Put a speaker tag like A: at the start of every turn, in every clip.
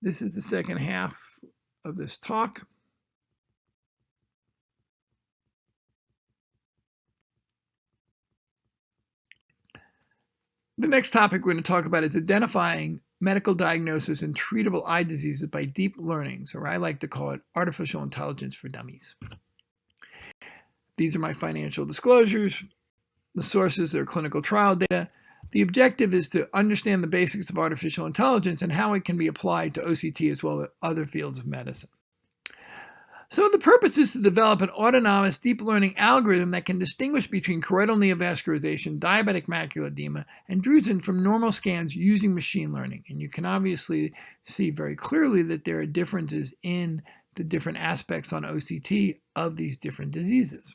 A: This is the second half of this talk. The next topic we're going to talk about is identifying medical diagnosis and treatable eye diseases by deep learning, or I like to call it artificial intelligence for dummies. These are my financial disclosures. The sources are clinical trial data. The objective is to understand the basics of artificial intelligence and how it can be applied to OCT as well as other fields of medicine. So the purpose is to develop an autonomous deep learning algorithm that can distinguish between choroidal neovascularization, diabetic macular edema, and drusen from normal scans using machine learning. And you can obviously see very clearly that there are differences in the different aspects on OCT of these different diseases.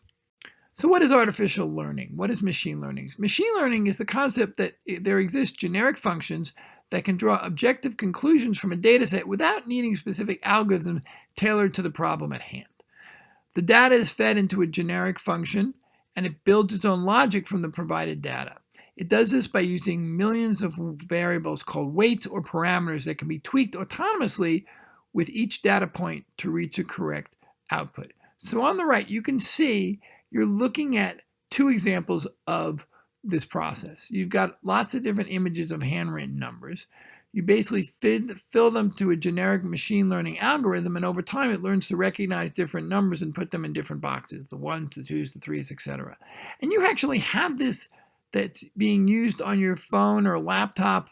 A: So what is artificial learning? What is machine learning? Machine learning is the concept that there exist generic functions that can draw objective conclusions from a data set without needing specific algorithms tailored to the problem at hand. The data is fed into a generic function, and it builds its own logic from the provided data. It does this by using millions of variables called weights or parameters that can be tweaked autonomously with each data point to reach a correct output. So on the right, you can see you're looking at two examples of this process. You've got lots of different images of handwritten numbers. You basically fill them to a generic machine learning algorithm, and over time it learns to recognize different numbers and put them in different boxes, the 1s, the 2s, the 3s, etc. And you actually have this that's being used on your phone or laptop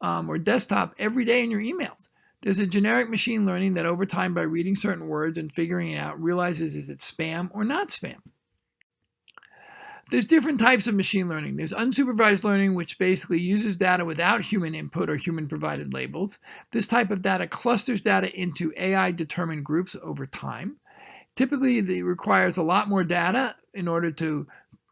A: or desktop every day in your emails. There's a generic machine learning that over time, by reading certain words and figuring it out, realizes is it spam or not spam. There's different types of machine learning. There's unsupervised learning, which basically uses data without human input or human-provided labels. This type of data clusters data into AI-determined groups over time. Typically, it requires a lot more data in order to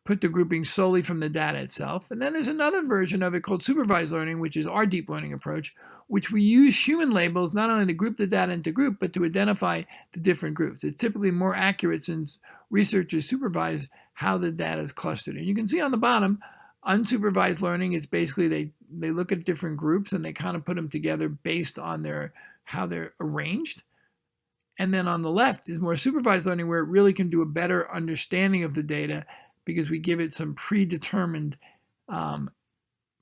A: put the grouping solely from the data itself. And then there's another version of it called supervised learning, which is our deep learning approach, which we use human labels not only to group the data into groups, but to identify the different groups. It's typically more accurate since researchers supervise how the data is clustered. And you can see on the bottom, unsupervised learning is basically they look at different groups and they kind of put them together based on how they're arranged. And then on the left is more supervised learning, where it really can do a better understanding of the data because we give it some predetermined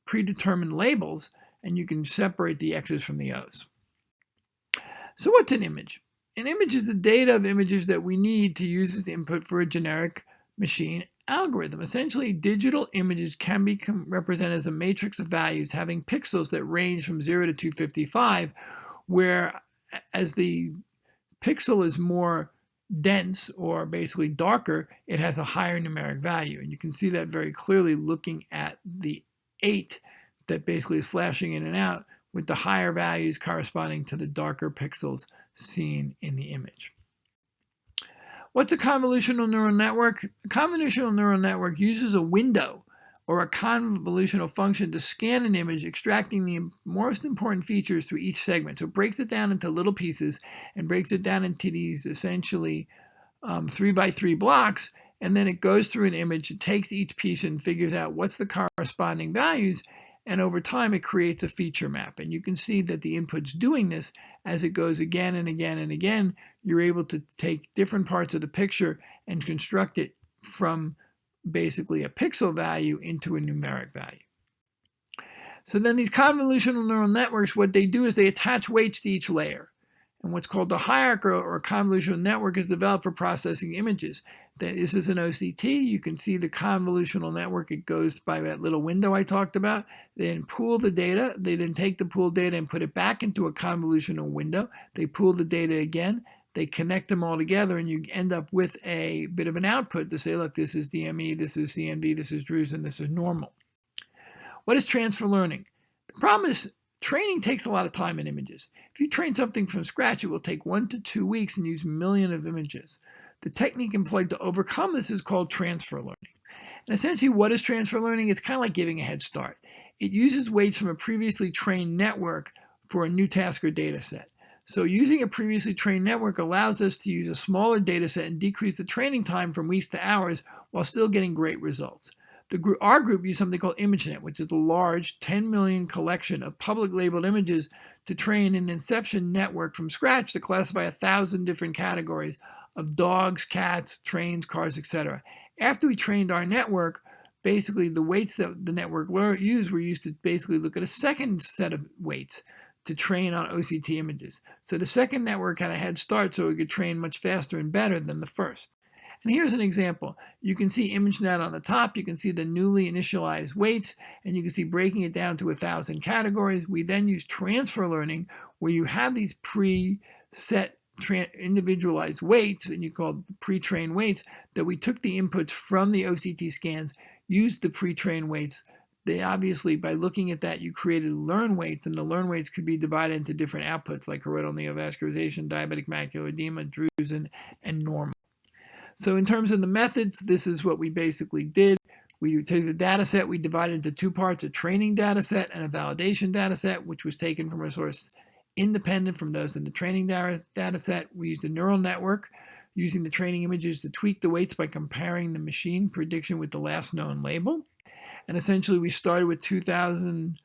A: labels, and you can separate the X's from the O's. So what's an image? An image is the data of images that we need to use as input for a generic machine algorithm. Essentially, digital images can be represented as a matrix of values having pixels that range from 0 to 255, where as the pixel is more dense or basically darker, it has a higher numeric value. And you can see that very clearly looking at the 8 that basically is flashing in and out, with the higher values corresponding to the darker pixels seen in the image. What's a convolutional neural network? A convolutional neural network uses a window or a convolutional function to scan an image, extracting the most important features through each segment. So it breaks it down into little pieces and breaks it down into these essentially 3x3 blocks, and then it goes through an image, it takes each piece and figures out what's the corresponding values, and over time it creates a feature map. And you can see that the input's doing this as it goes again and again and again. You're able to take different parts of the picture and construct it from basically a pixel value into a numeric value. So then these convolutional neural networks, what they do is they attach weights to each layer. And what's called the hierarchy or convolutional network is developed for processing images. This is an OCT. You can see the convolutional network. It goes by that little window I talked about. They then pool the data. They then take the pooled data and put it back into a convolutional window. They pool the data again. They connect them all together, and you end up with a bit of an output to say, look, this is DME, this is CNV, this is drusen, this is normal. What is transfer learning? The problem is training takes a lot of time in images. If you train something from scratch, it will take 1 to 2 weeks and use millions of images. The technique employed to overcome this is called transfer learning. And essentially, what is transfer learning? It's kind of like giving a head start. It uses weights from a previously trained network for a new task or data set. So using a previously trained network allows us to use a smaller data set and decrease the training time from weeks to hours while still getting great results. Our group used something called ImageNet, which is a large 10 million collection of public labeled images to train an inception network from scratch to classify 1,000 different categories of dogs, cats, trains, cars, etc. After we trained our network, basically the weights that the network used were used to basically look at a second set of weights to train on OCT images. So the second network had a head start so it could train much faster and better than the first. And here's an example. You can see ImageNet on the top. You can see the newly initialized weights, and you can see breaking it down to 1,000 categories. We then use transfer learning, where you have these pre-set individualized weights, and you call pre-trained weights, that we took the inputs from the OCT scans, used the pre-trained weights. They obviously, by looking at that, you created learn weights, and the learn weights could be divided into different outputs like choroidal neovascularization, diabetic macular edema, drusen, and normal. So in terms of the methods, this is what we basically did. We took the data set, we divided into two parts, a training data set and a validation data set, which was taken from a source independent from those in the training data set. We used a neural network using the training images to tweak the weights by comparing the machine prediction with the last known label. And essentially, we started with 200,000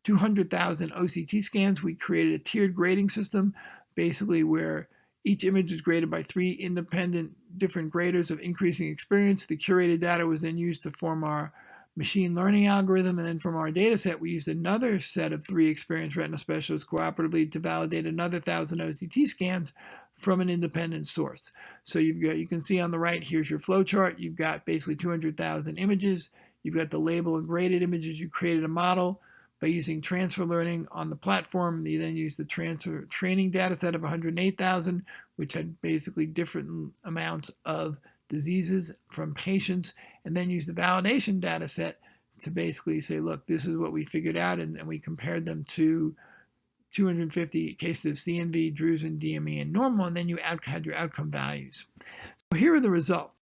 A: OCT scans. We created a tiered grading system, basically where each image is graded by 3 independent different graders of increasing experience. The curated data was then used to form our machine learning algorithm, and then from our data set, we used another set of 3 experienced retina specialists cooperatively to validate another 1,000 OCT scans from an independent source. So you can see on the right, here's your flow chart. You've got basically 200,000 images. You've got the label and graded images. You created a model by using transfer learning on the platform. You then used the transfer training data set of 108,000, which had basically different amounts of diseases from patients, and then used the validation data set to basically say, look, this is what we figured out, and we compared them to 250 cases of CNV, drusen, DME, and normal, and then you had your outcome values. So here are the results.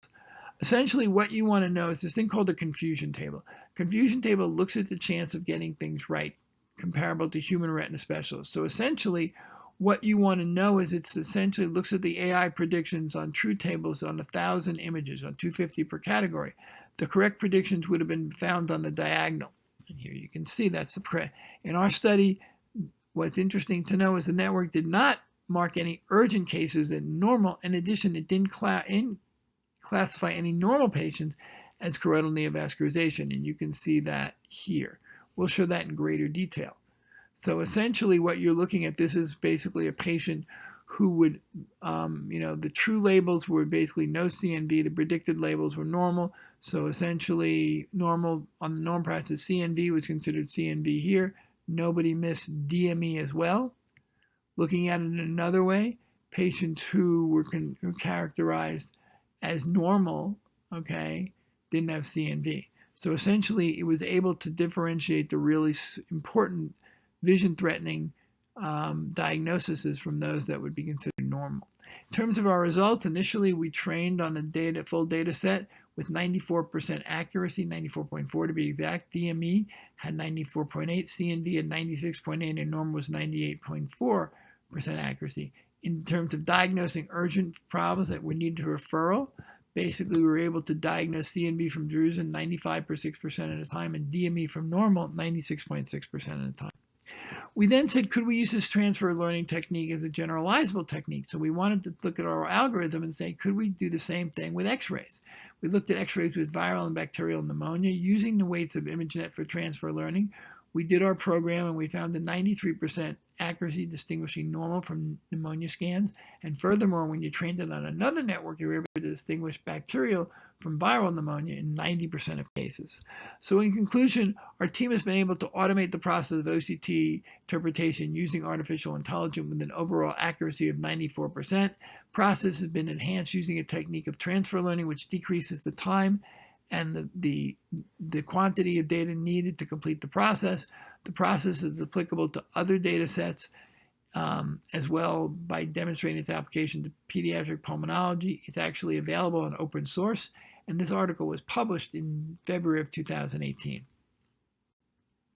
A: Essentially, what you want to know is this thing called the confusion table. Confusion table looks at the chance of getting things right, comparable to human retina specialists. So essentially, what you want to know is it's essentially looks at the AI predictions on true tables on 1,000 images, on 250 per category. The correct predictions would have been found on the diagonal. And here you can see that's the in our study, what's interesting to know is the network did not mark any urgent cases in normal. In addition, it didn't classify any normal patients as choroidal neovascularization, and you can see that here. We'll show that in greater detail. So essentially what you're looking at, this is basically a patient who would, the true labels were basically no CNV, the predicted labels were normal. So essentially normal on the norm process, CNV was considered CNV here. Nobody missed DME as well. Looking at it in another way, patients who were characterized as normal, okay, didn't have CNV. So essentially, it was able to differentiate the really important vision-threatening diagnoses from those that would be considered normal. In terms of our results, initially we trained on the full data set with 94% accuracy, 94.4 to be exact. DME had 94.8, CNV had 96.8, and normal was 98.4% accuracy. In terms of diagnosing urgent problems that would need to referral, basically we were able to diagnose CNV from drusen 95.6% of the time and DME from normal 96.6% of the time. We then said, could we use this transfer learning technique as a generalizable technique? So we wanted to look at our algorithm and say, could we do the same thing with x-rays? We looked at x-rays with viral and bacterial pneumonia using the weights of ImageNet for transfer learning. We did our program and we found a 93% accuracy distinguishing normal from pneumonia scans. And furthermore, when you trained it on another network, you were able to distinguish bacterial from viral pneumonia in 90% of cases. So in conclusion, our team has been able to automate the process of OCT interpretation using artificial intelligence with an overall accuracy of 94%. Process has been enhanced using a technique of transfer learning, which decreases the time and the quantity of data needed to complete the process. The process is applicable to other data sets as well by demonstrating its application to pediatric pulmonology. It's actually available on open source, and this article was published in February of 2018.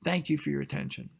A: Thank you for your attention.